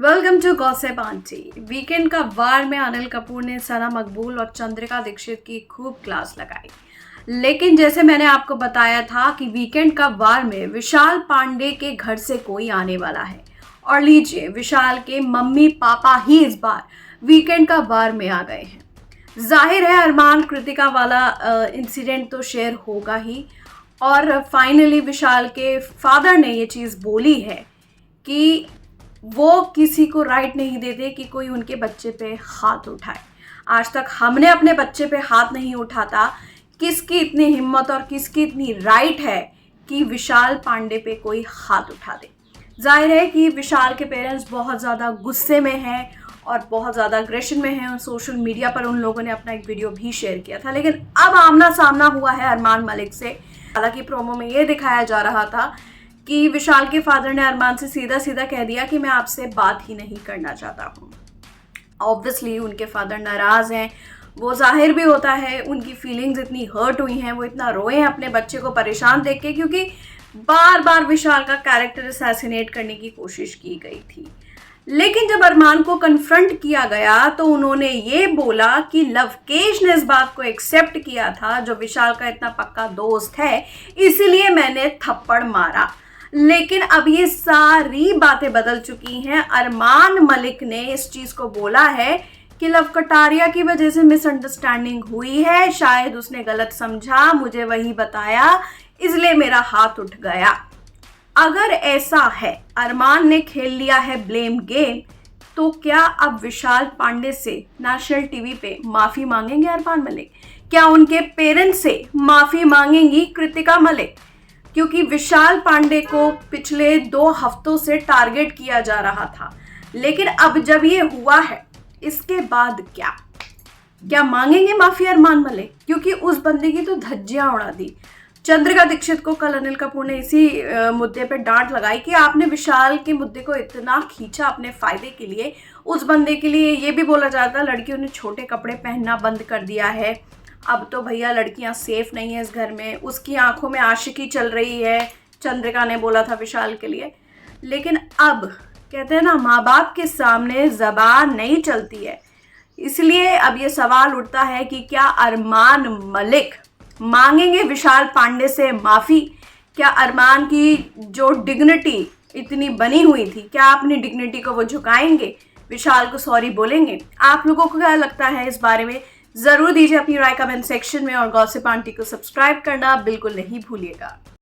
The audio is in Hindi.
Welcome to gossip aunty. Weekend का वार में अनिल कपूर ने सना मकबूल और चंद्रिका दीक्षित की खूब क्लास लगाई। लेकिन जैसे मैंने आपको बताया था कि वीकेंड का वार में विशाल पांडे के घर से कोई आने वाला है। और लीजिए, विशाल के मम्मी पापा ही इस बार वीकेंड का वार में आ गए हैं। जाहिर है अरमान कृतिका वाला इंसिडेंट तो शेयर होगा ही। और फाइनली विशाल के फादर ने ये चीज़ बोली है कि वो किसी को राइट नहीं देते कि कोई उनके बच्चे पे हाथ उठाए। आज तक हमने अपने बच्चे पे हाथ नहीं उठाता। किसकी इतनी हिम्मत और किसकी इतनी राइट है कि विशाल पांडे पे कोई हाथ उठा दे। जाहिर है कि विशाल के पेरेंट्स बहुत ज़्यादा गुस्से में हैं और बहुत ज़्यादा अग्रेशन में हैं। सोशल मीडिया पर उन लोगों ने अपना एक वीडियो भी शेयर किया था। लेकिन अब आमना सामना हुआ है अरमान मलिक से। हालांकि प्रोमो में ये दिखाया जा रहा था कि विशाल के फादर ने अरमान से सीधा सीधा कह दिया कि मैं आपसे बात ही नहीं करना चाहता हूँ। ऑब्वियसली उनके फादर नाराज़ हैं। वो जाहिर भी होता है, उनकी फीलिंग्स इतनी हर्ट हुई हैं, वो इतना रोए हैं अपने बच्चे को परेशान देख के, क्योंकि बार बार विशाल का कैरेक्टर असैसिनेट करने की कोशिश की गई थी। लेकिन जब अरमान को कन्फ्रंट किया गया तो उन्होंने ये बोला कि लवकेश ने इस बात को एक्सेप्ट किया था, जो विशाल का इतना पक्का दोस्त है, इसलिए मैंने थप्पड़ मारा। लेकिन अब ये सारी बातें बदल चुकी हैं। अरमान मलिक ने इस चीज़ को बोला है कि लव कटारिया की वजह से मिसअंडरस्टैंडिंग हुई है, शायद उसने गलत समझा, मुझे वही बताया, इसलिए मेरा हाथ उठ गया। अगर ऐसा है, अरमान ने खेल लिया है ब्लेम गेम, तो क्या अब विशाल पांडे से नेशनल टीवी पे माफ़ी मांगेंगे अरमान मलिक? क्या उनके पेरेंट्स से माफ़ी मांगेंगी कृतिका मलिक? क्योंकि विशाल पांडे को पिछले 2 हफ्तों से टारगेट किया जा रहा था। लेकिन अब जब ये हुआ है, इसके बाद क्या मांगेंगे माफी अरमान मलिक? क्योंकि उस बंदे की तो धज्जियां उड़ा दी। चंद्रिका दीक्षित को कल अनिल कपूर ने इसी मुद्दे पे डांट लगाई कि आपने विशाल के मुद्दे को इतना खींचा अपने फायदे के लिए। उस बंदे के लिए ये भी बोला जाता है लड़कियों ने छोटे कपड़े पहनना बंद कर दिया है, अब तो भैया लड़कियां सेफ नहीं है इस घर में, उसकी आंखों में आशिकी चल रही है, चंद्रिका ने बोला था विशाल के लिए। लेकिन अब कहते हैं ना, माँ बाप के सामने जबान नहीं चलती है। इसलिए अब ये सवाल उठता है कि क्या अरमान मलिक मांगेंगे विशाल पांडे से माफ़ी? क्या अरमान की जो डिग्निटी इतनी बनी हुई थी, क्या अपनी डिग्निटी को वो झुकाएंगे, विशाल को सॉरी बोलेंगे? आप लोगों को क्या लगता है इस बारे में? ज़रूर दीजिए अपनी राय कमेंट सेक्शन में, और गॉसिप आंटी को सब्सक्राइब करना बिल्कुल नहीं भूलिएगा।